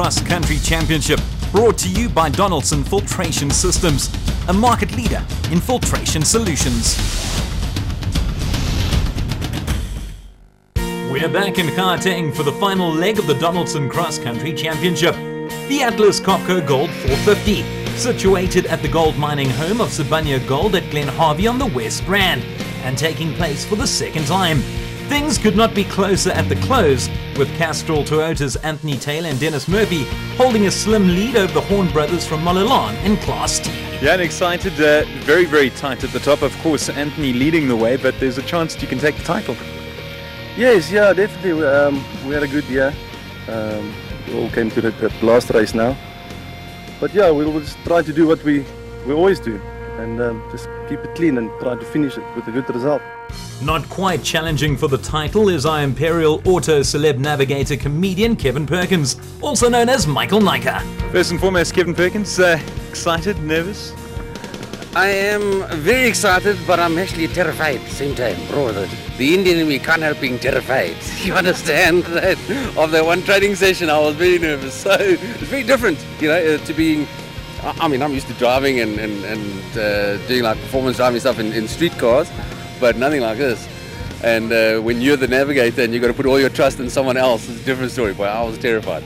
Cross Country Championship, brought to you by Donaldson Filtration Systems, a market leader in filtration solutions. We're back in Gauteng for the final leg of the Donaldson Cross Country Championship. The Atlas Copco Gold 450, situated at the gold mining home of Sibanye Gold at Glen Harvey on the West Rand, and taking place for the second time. Things could not be closer at the close, with Castrol Toyota's Anthony Taylor and Dennis Murphy holding a slim lead over the Horn brothers from Malalan in Class T. Yeah, and excited, very, very tight at the top. Of course, Anthony leading the way, but there's a chance that you can take the title. Yes, yeah, definitely. We had a good year. We all came to the last race now. But yeah, we'll just try to do what we always do, and just keep it clean and try to finish it with a good result. Not quite challenging for the title is our Imperial Auto Celeb Navigator comedian Kevin Perkins, also known as Michael Nyka. First and foremost, Kevin Perkins, excited, nervous? I am very excited, but I'm actually terrified at the same time. Bro, the Indian in me can't help being terrified. You understand that? Of the one training session, I was very nervous. So it's very different, to being. I'm used to driving and doing like performance driving stuff in street cars, but nothing like this. And when you're the navigator and you've got to put all your trust in someone else, it's a different story. But I was terrified.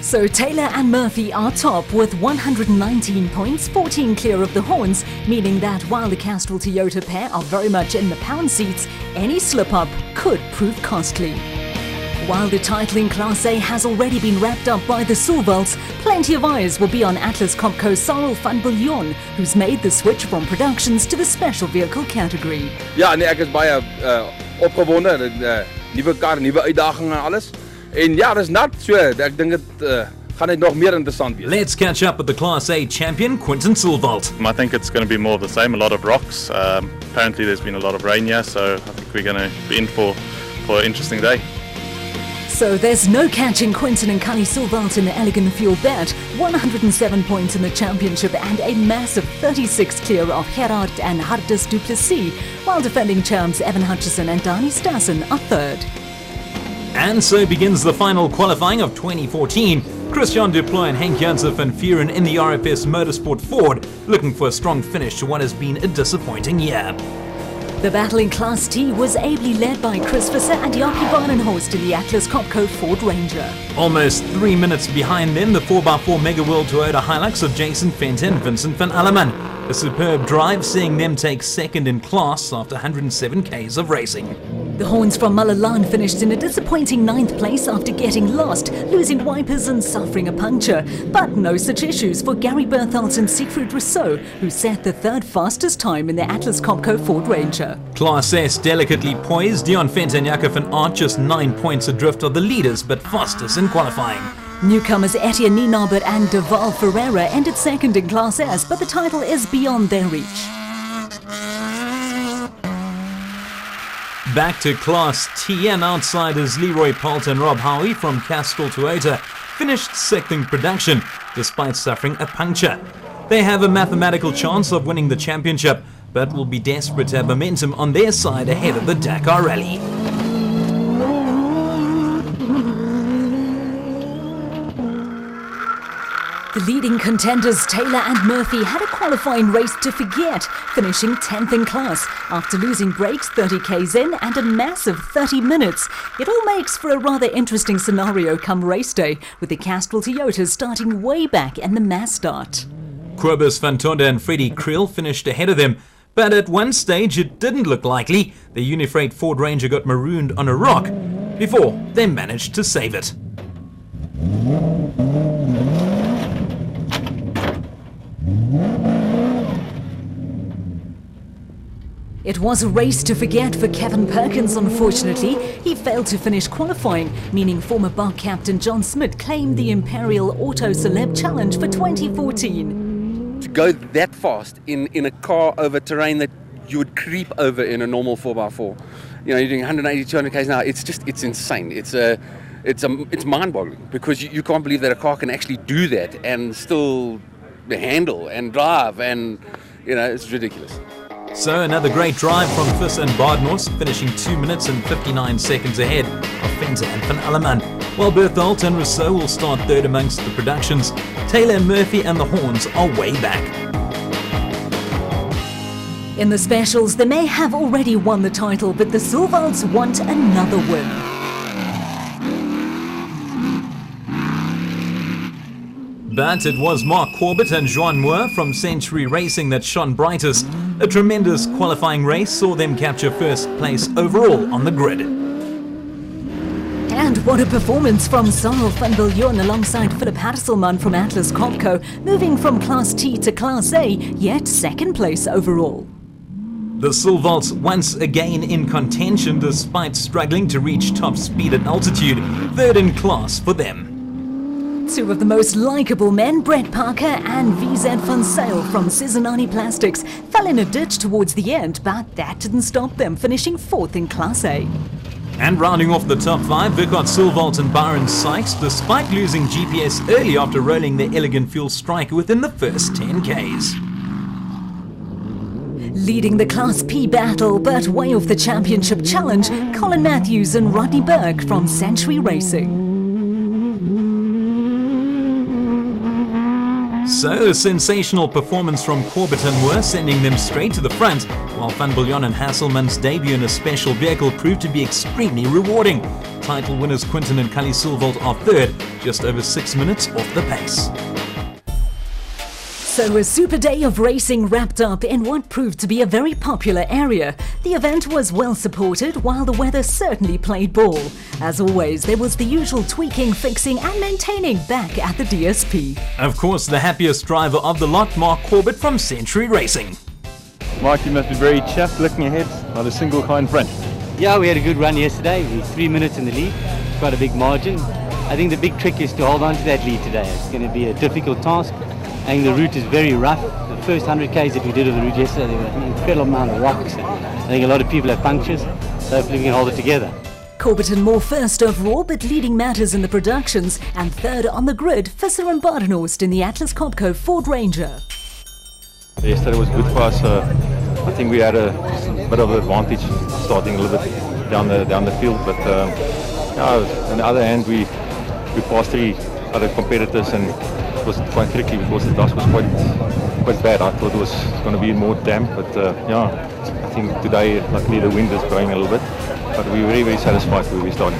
So Taylor and Murphy are top with 119 points, 14 clear of the Horns, meaning that while the Castrol Toyota pair are very much in the pound seats, any slip-up could prove costly. While the title in Class A has already been wrapped up by the Silverts, plenty of eyes will be on Atlas Copco's Cyril van Biljon, who's made the switch from productions to the special vehicle category. Ja, nee, ek is baie opgewonde en nuwe kar, nuwe uitdagings en alles. En ja, dis nat so. Ek dink dit gaan net nog meer interessant wees. Let's catch up with the Class A champion, Quinton Silvalt. I think it's going to be more of the same, a lot of rocks. Apparently there's been a lot of rain here, so I think we're going to be in for an interesting day. So there's no catching Quinton and Kali Silvalt in the Elegant Fuel bet. 107 points in the championship and a massive 36 clear of Gerard and Hardus du Plessis, while defending champs Evan Hutchison and Dani Stassen are third. And so begins the final qualifying of 2014. Christian Duploy and Henk Janssen van Vuren in the RFS Motorsport Ford, looking for a strong finish to what has been a disappointing year. The battle in Class T was ably led by Chris Visser and Jaapie Barnenhorst in the Atlas Copco Ford Ranger. Almost 3 minutes behind them, the 4x4 Mega World Toyota Hilux of Jason Fenton and Vincent van Alleman. A superb drive, seeing them take second in class after 107 Ks of racing. The Horns from Malalan finished in a disappointing 9th place after getting lost, losing wipers and suffering a puncture. But no such issues for Gary Bertholdt and Siegfried Rousseau, who set the third fastest time in the Atlas Copco Ford Ranger. Class S delicately poised, Dion Fenton and Jakob van Aert just 9 points adrift of the leaders, but fastest in qualifying. Newcomers Etienne Nienaber and Deval Ferreira ended second in Class S, but the title is beyond their reach. Back to Class T, and outsiders Leroy Poult and Rob Howie from Castrol Toyota finished sixth in production despite suffering a puncture. They have a mathematical chance of winning the championship, but will be desperate to have momentum on their side ahead of the Dakar Rally. The leading contenders Taylor and Murphy had a qualifying race to forget, finishing 10th in class after losing brakes 30 Ks in and a massive 30 minutes. It all makes for a rather interesting scenario come race day, with the Castrol Toyotas starting way back in the mass start. Cobus van Tonder and Freddie Creel finished ahead of them, but at one stage it didn't look likely. The Unifreight Ford Ranger got marooned on a rock before they managed to save it. It was a race to forget for Kevin Perkins, unfortunately. He failed to finish qualifying, meaning former BARC captain John Smith claimed the Imperial Auto Celeb Challenge for 2014. To go that fast in a car over terrain that you would creep over in a normal 4x4. You're doing 180, 200 Ks an hour. It's insane. It's mind-boggling, because you can't believe that a car can actually do that and still handle and drive, and it's ridiculous. So another great drive from Visser and Barnenhorst, finishing 2 minutes and 59 seconds ahead of Fenton and Van Alleman. While Berthold and Rousseau will start third amongst the productions, Taylor, Murphy and the Horns are way back. In the specials, they may have already won the title, but the Silvalds want another win. But it was Mark Corbett and Joan Moore from Century Racing that shone brightest. A tremendous qualifying race saw them capture first place overall on the grid. And what a performance from Sarel van Viljoen alongside Philip Hatterselman from Atlas Copco, moving from Class T to Class A, yet second place overall. The Silvalds once again in contention despite struggling to reach top speed at altitude, third in class for them. Two of the most likeable men, Brett Parker and VZ van Sale from Cizanani Plastics, fell in a ditch towards the end, but that didn't stop them finishing fourth in Class A. And rounding off the top five, Burkhard Silvald and Byron Sykes, despite losing GPS early after rolling their Elegant Fuel Striker within the first 10Ks. Leading the Class P battle, but way off the championship challenge, Colin Matthews and Rodney Burke from Century Racing. So, a sensational performance from Corbett and Moore, sending them straight to the front, while Van Viljoen and Hasselman's debut in a special vehicle proved to be extremely rewarding. Title winners Quinton and Cully Silvald are third, just over 6 minutes off the pace. So a super day of racing wrapped up in what proved to be a very popular area. The event was well supported, while the weather certainly played ball. As always, there was the usual tweaking, fixing and maintaining back at the DSP. Of course, the happiest driver of the lot, Mark Corbett from Century Racing. Mark, you must be very chuffed looking ahead, not a single car in front. Yeah, we had a good run yesterday. We were 3 minutes in the lead. It's quite a big margin. I think the big trick is to hold on to that lead today. It's going to be a difficult task. I think the route is very rough. The first 100 Ks that we did of the route yesterday, there were an incredible amount of rocks. I think a lot of people have punctures, so hopefully we can hold it together. Corbett and Moore first overall, but leading matters in the productions, and third on the grid, Visser and Badenhorst in the Atlas Copco Ford Ranger. Yesterday was good for us. I think we had a bit of an advantage starting a little bit down the field, but yeah, on the other hand, we passed 3 other competitors and it was quite tricky because the dust was quite bad. I thought it was going to be more damp, but yeah, I think today luckily the wind is blowing a little bit, but we were very, very satisfied where we started.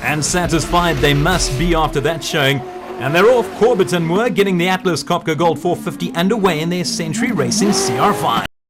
And satisfied they must be after that showing. And they're off. Corbett and Moore getting the Atlas Copco Gold 450 underway in their Century Racing CR5.